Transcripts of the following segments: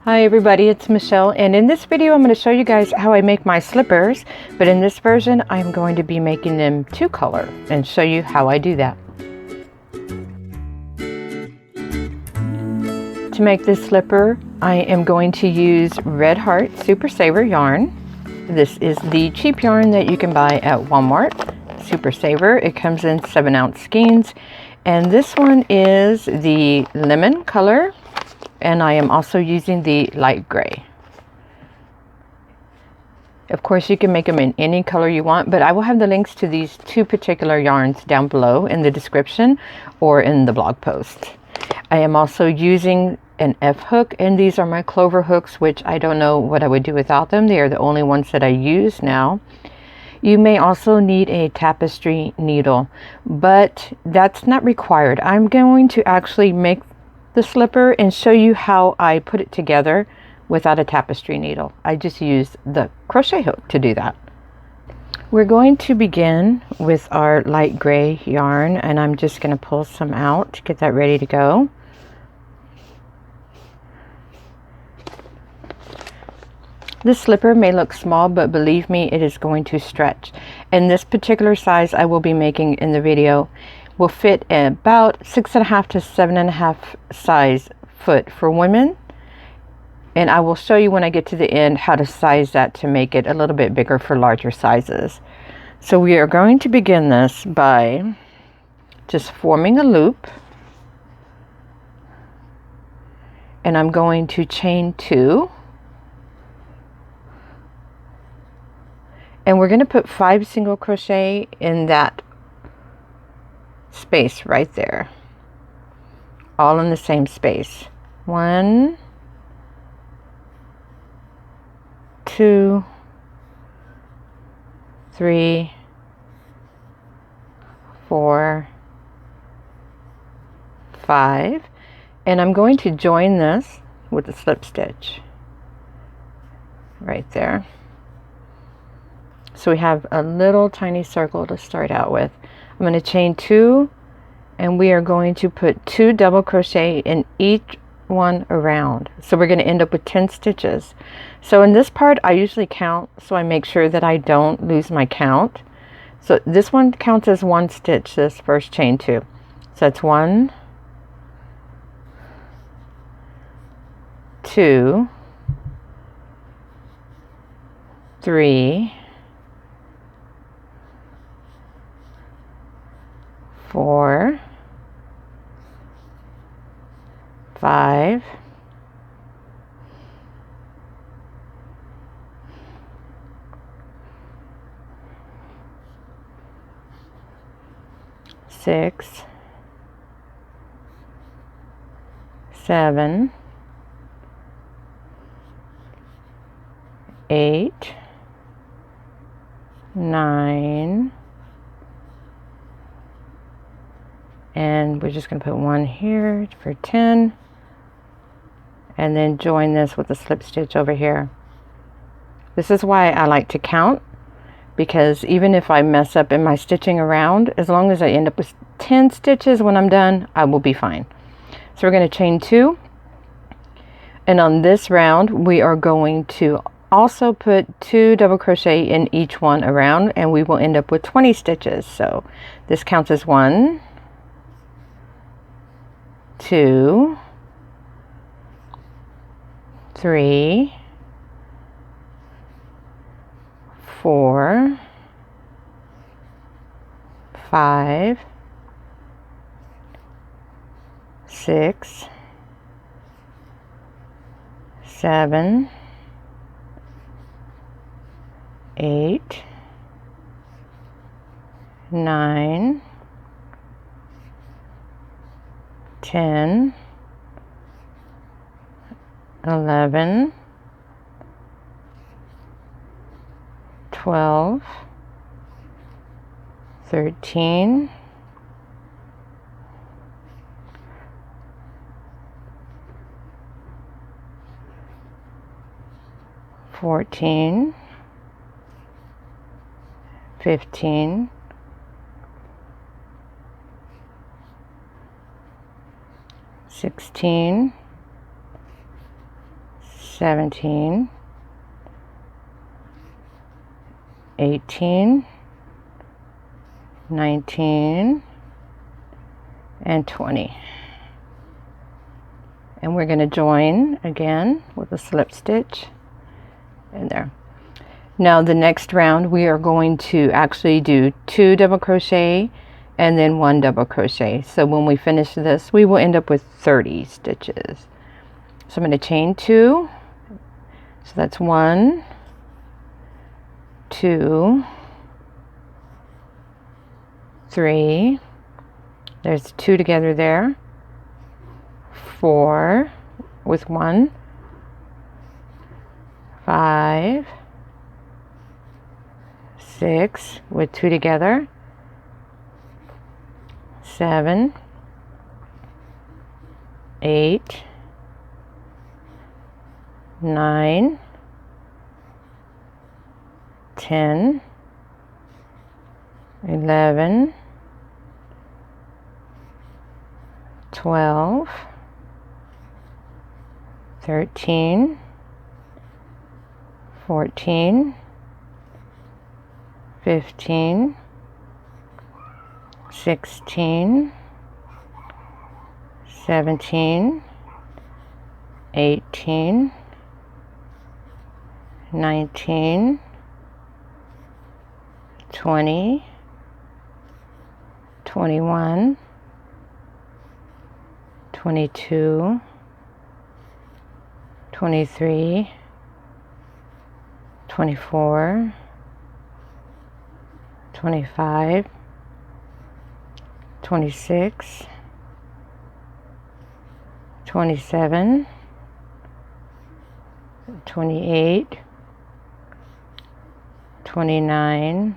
Hi everybody, it's Michelle, and in this video I'm going to show you guys how I make my slippers, but in this version I'm going to be making them two color and show you how I do that. To make this slipper I am going to use Red Heart Super Saver yarn. This is the cheap yarn that you can buy at Walmart. Super Saver. It comes in 7-ounce skeins, and this one is the lemon color. And I am also using the light gray. Of course, you can make them in any color you want, but I will have the links to these two particular yarns down below in the description or in the blog post. I am also using an F hook, and these are my clover hooks, which I don't know what I would do without them. They are the only ones that I use now. You may also need a tapestry needle, but that's not required. I'm going to actually make the slipper and show you how I put it together without a tapestry needle. I just use the crochet hook to do that. We're going to begin with our light gray yarn, and I'm just going to pull some out to get that ready to go. This slipper may look small, but believe me, it is going to stretch. And this particular size I will be making in the video will fit about 6.5 to 7.5 size foot for women, and I will show you when I get to the end how to size that to make it a little bit bigger for larger sizes. So we are going to begin this by just forming a loop, and I'm going to chain 2, and we're going to put 5 single crochet in that space right there, all in the same space. 1, 2, 3, 4, 5, and I'm going to join this with a slip stitch right there. So we have a little tiny circle to start out with. I'm going to chain 2, and we are going to put 2 double crochet in each one around. So we're going to end up with 10 stitches. So in this part I usually count, so I make sure that I don't lose my count. So this one counts as 1 stitch, this first chain 2. So that's 1, 2, 3, 4, 5, 6, 7, 8, 9, and we're just going to put 1 here for 10, and then join this with a slip stitch over here. This is why I like to count, because even if I mess up in my stitching around, as long as I end up with 10 stitches when I'm done, I will be fine. So we're going to chain 2, and on this round we are going to also put 2 double crochet in each one around, and we will end up with 20 stitches. So this counts as 1, 2, 3, 4, 5, 6, 7, 8, 9, 10, 11, 12, 13, 14, 15, 16, 17, 18, 19, and 20. And we're going to join again with a slip stitch in there. Now the next round we are going to actually do 2 double crochet and then 1 double crochet. So when we finish this, we will end up with 30 stitches. So I'm going to chain 2. So that's 1, 2, 3. There's 2 together there. 4 with 1. 5, 6 with 2 together. 7, 8, 9, 10, 11, 12, 13, 14, 15, 16, 17, 18, 19, 20, 21, 22, 23, 24, 25, 26, 27, 28, 29,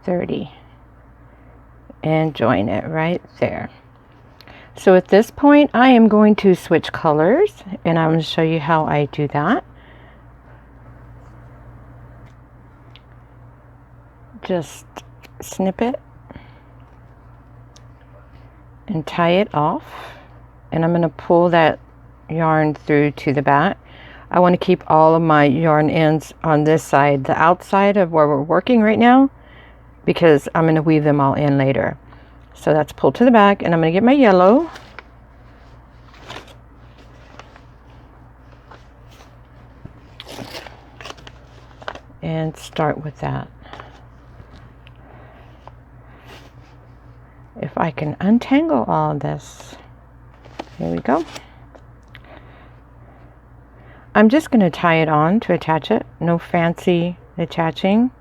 30, and join it right there. So at this point I am going to switch colors, and I'm going to show you how I do that. Just snip it and tie it off, and I'm going to pull that yarn through to the back. I want to keep all of my yarn ends on this side, the outside of where we're working right now, because I'm going to weave them all in later. So that's pulled to the back, and I'm going to get my yellow and start with that. If I can untangle all of this. Here we go. I'm just going to tie it on to attach it. No fancy attaching.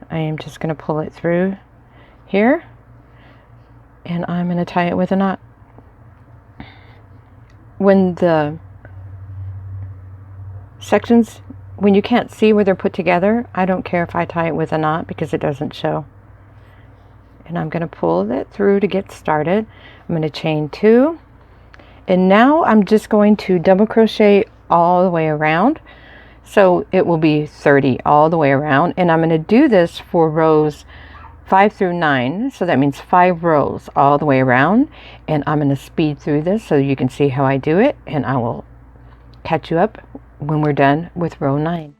I am just going to pull it through here, and I'm going to tie it with a knot. When the sections, when you can't see where they're put together, I don't care if I tie it with a knot because it doesn't show. And I'm going to pull it through to get started. I'm going to chain 2, and now I'm just going to double crochet all the way around, so it will be 30 all the way around. And I'm going to do this for rows 5 through 9, so that means 5 rows all the way around. And I'm going to speed through this so you can see how I do it, and I will catch you up when we're done with row 9.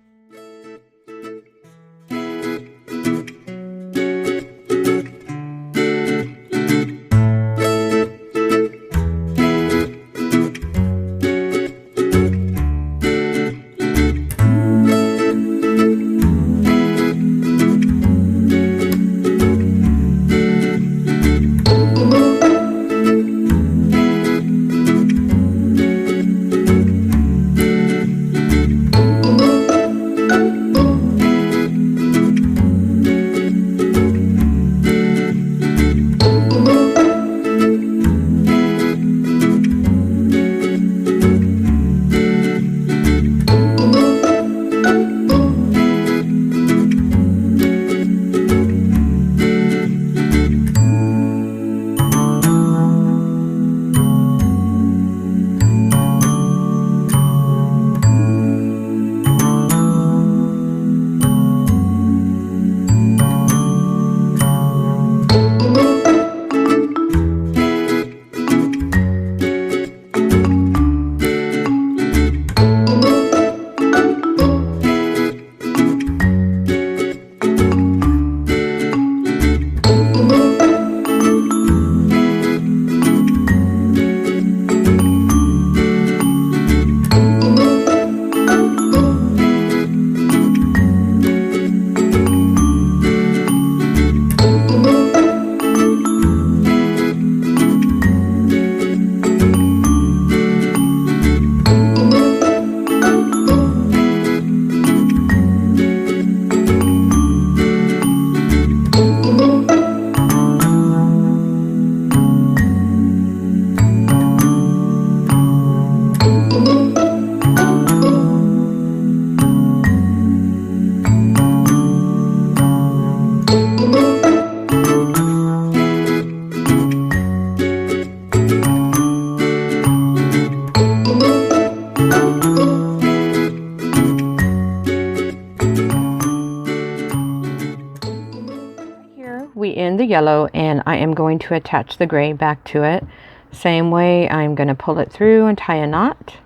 yellow, and I am going to attach the gray back to it. Same way, I'm going to pull it through and tie a knot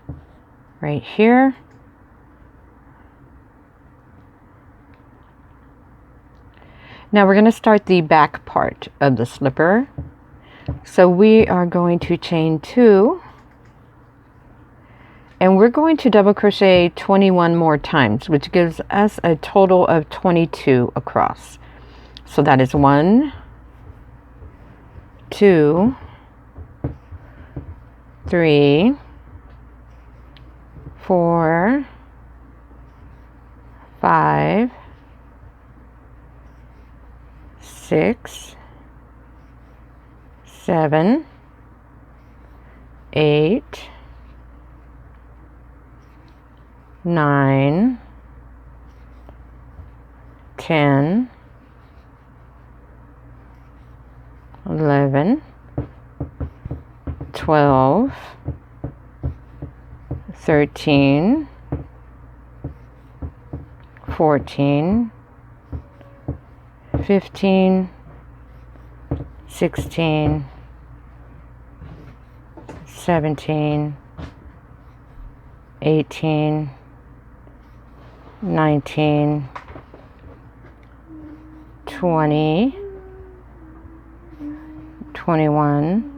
right here. Now we're going to start the back part of the slipper. So we are going to chain 2, and we're going to double crochet 21 more times, which gives us a total of 22 across. So that is 1, 2, 3, 4, 5, 6, 7, 8, 9, 10, 11, 12, 13, 14, 15, 16, 17, 18, 19, 20, 21,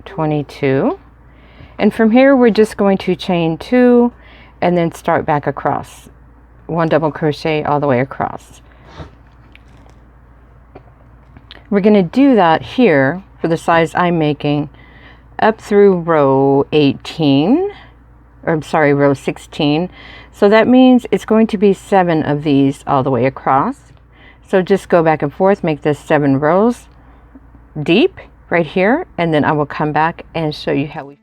22. And from here we're just going to chain 2 and then start back across. 1 double crochet all the way across. We're going to do that here for the size I'm making up through row 18, or I'm sorry, row 16. So that means it's going to be 7 of these all the way across. So just go back and forth, make this 7 rows deep right here, and then I will come back and show you how we finish.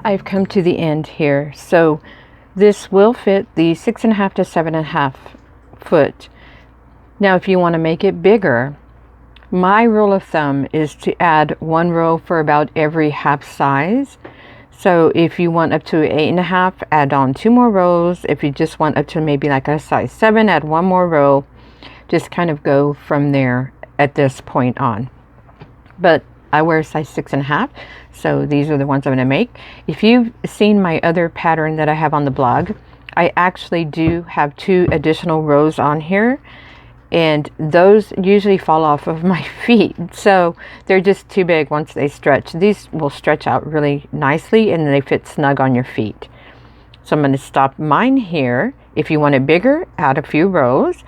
I've come to the end here. So this will fit the 6.5 to 7.5 foot. Now if you want to make it bigger, my rule of thumb is to add 1 row for about every half size. So if you want up to 8.5, add on 2 more rows. If you just want up to maybe like a size 7, add 1 more row. Just kind of go from there at this point on. But I wear size 6.5, so these are the ones I'm going to make. If you've seen my other pattern that I have on the blog, I actually do have 2 additional rows on here, and those usually fall off of my feet, so they're just too big once they stretch. These will stretch out really nicely and they fit snug on your feet. So I'm going to stop mine here. If you want it bigger, add a few rows.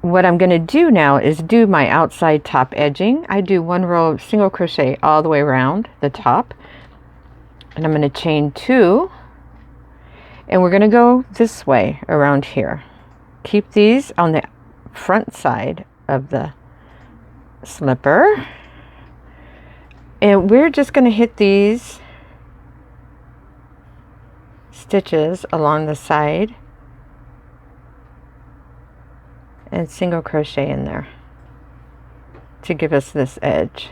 What I'm going to do now is do my outside top edging. I do 1 row of single crochet all the way around the top. And I'm going to chain 2, and we're going to go this way around here. Keep these on the front side of the slipper, and we're just going to hit these stitches along the side and single crochet in there to give us this edge.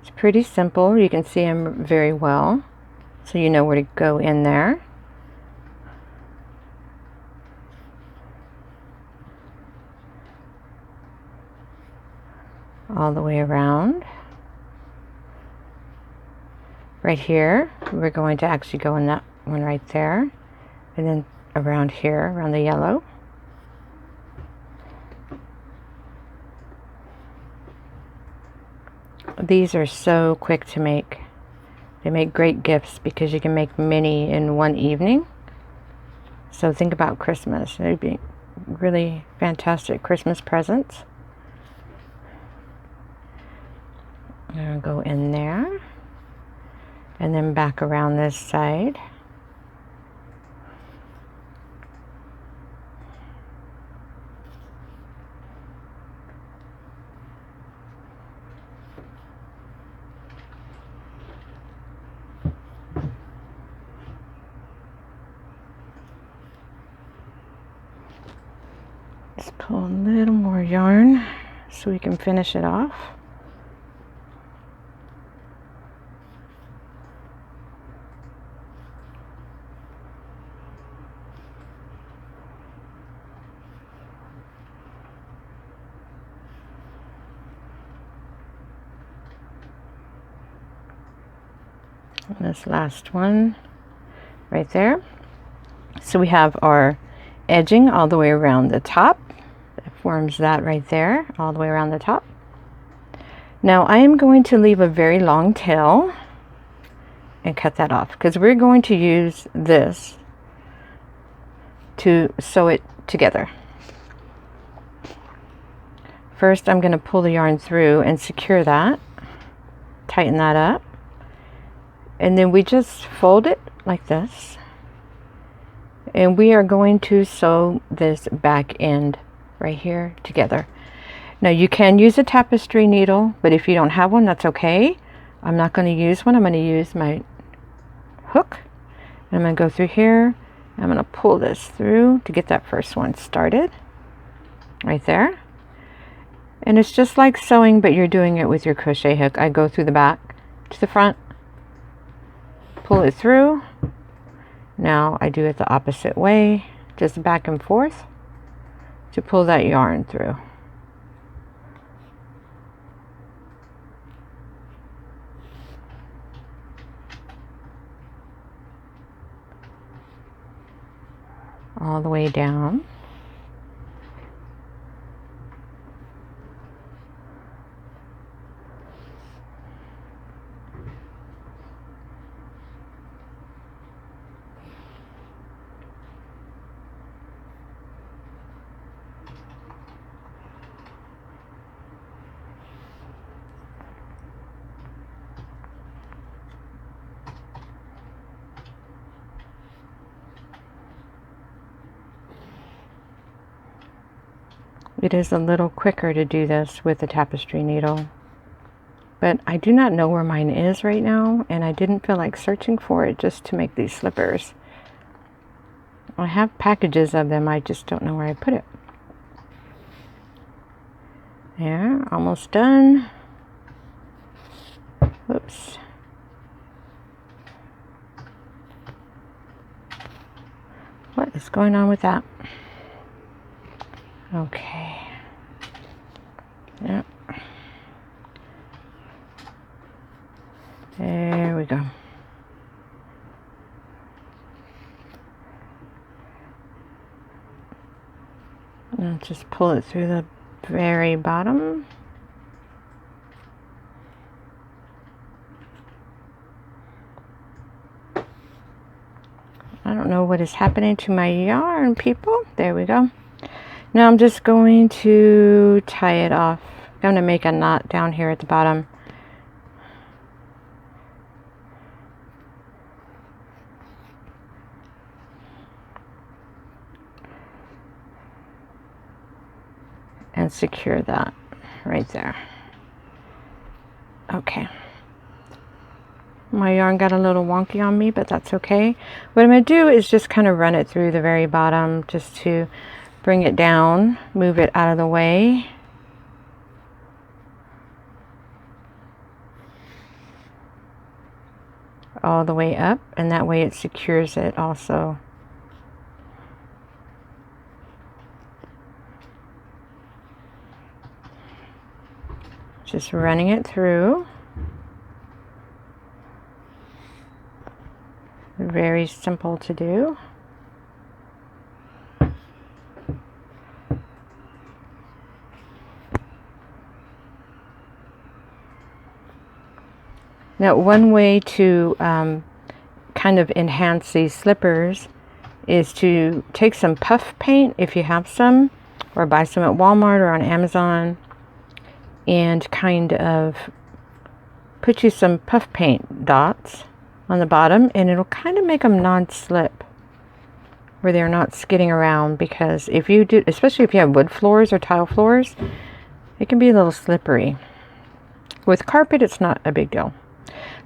It's pretty simple. You can see them very well, so you know where to go in there. All the way around. Right here, we're going to actually go in that one right there, and then around here, around the yellow. These are so quick to make. They make great gifts because you can make many in one evening. So think about Christmas. They'd be really fantastic Christmas presents. I'm going to go in there and then back around this side. Just pull a little more yarn so we can finish it off. And this last one right there. So we have our edging all the way around the top. That forms that right there, all the way around the top. Now I am going to leave a very long tail and cut that off because we're going to use this to sew it together. First I'm going to pull the yarn through and secure that, tighten that up, and then we just fold it like this, and we are going to sew this back end right here together. Now you can use a tapestry needle, but if you don't have one, that's okay. I'm not going to use one. I'm going to use my hook, and I'm going to go through here. I'm going to pull this through to get that first one started right there. And it's just like sewing, but you're doing it with your crochet hook. I go through the back to the front, pull it through. Now I do it the opposite way, just back and forth to pull that yarn through. All the way down. It is a little quicker to do this with a tapestry needle, but I do not know where mine is right now, and I didn't feel like searching for it just to make these slippers. I have packages of them, I just don't know where I put it. There, almost done. Whoops. What is going on with that? Okay. Yep. There we go. And just pull it through the very bottom. what is happening to my yarn, people. There we go. Now I'm just going to tie it off. I'm going to make a knot down here at the bottom. And secure that right there. Okay. My yarn got a little wonky on me, but that's okay. What I'm going to do is just kind of run it through the very bottom just to bring it down, move it out of the way. All the way up, and that way it secures it also. Just running it through. Very simple to do. Now, one way to kind of enhance these slippers is to take some puff paint if you have some, or buy some at Walmart or on Amazon, and kind of put you some puff paint dots on the bottom, and it'll kind of make them non-slip where they're not skidding around, because if you do, especially if you have wood floors or tile floors, it can be a little slippery. With carpet, it's not a big deal.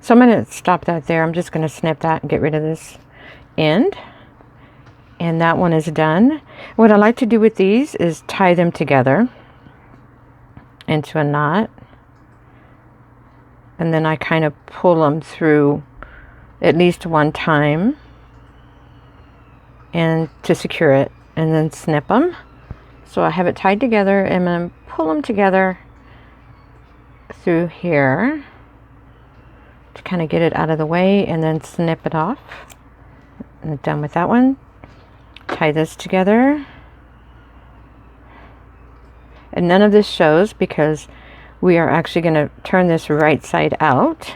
So I'm going to stop that there. I'm just going to snip that and get rid of this end. And that one is done. What I like to do with these is tie them together into a knot. And then I kind of pull them through at least one time and to secure it, and then snip them. So I have it tied together, and I'm going to pull them together through here to kind of get it out of the way, and then snip it off. And done with that one. Tie this together. And none of this shows because we are actually going to turn this right side out.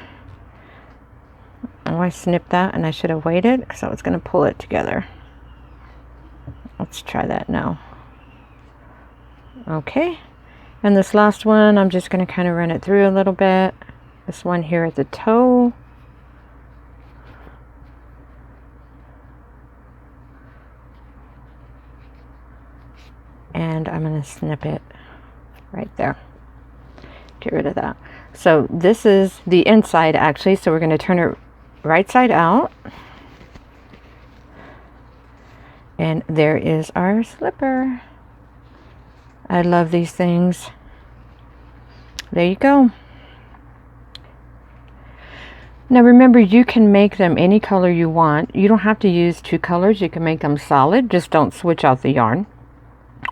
Oh, I snipped that, and I should have waited because I was going to pull it together. Let's try that now. Okay. And this last one, I'm just going to kind of run it through a little bit. This one here at the toe. And I'm going to snip it right there. Get rid of that. So this is the inside actually, so we're going to turn it right side out. And there is our slipper. I love these things. There you go. Now remember, you can make them any color you want. You don't have to use two colors. You can make them solid. Just don't switch out the yarn.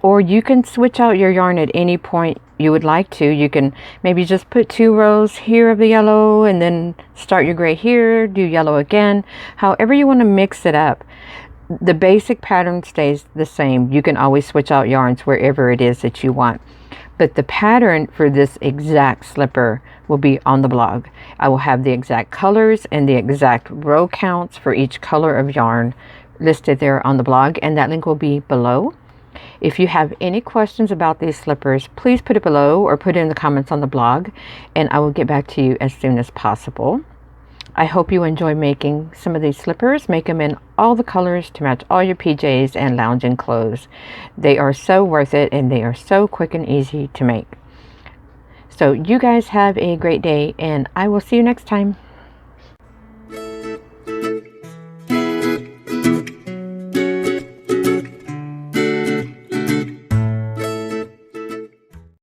Or you can switch out your yarn at any point you would like to. You can maybe just put 2 rows here of the yellow and then start your gray here, do yellow again. However you want to mix it up. The basic pattern stays the same. You can always switch out yarns wherever it is that you want. But the pattern for this exact slipper will be on the blog. I will have the exact colors and the exact row counts for each color of yarn listed there on the blog, and that link will be below. If you have any questions about these slippers, please put it below or put it in the comments on the blog, and I will get back to you as soon as possible. I hope you enjoy making some of these slippers. Make them in all the colors to match all your PJs and lounging clothes. They are so worth it, and they are so quick and easy to make. So you guys have a great day, and I will see you next time.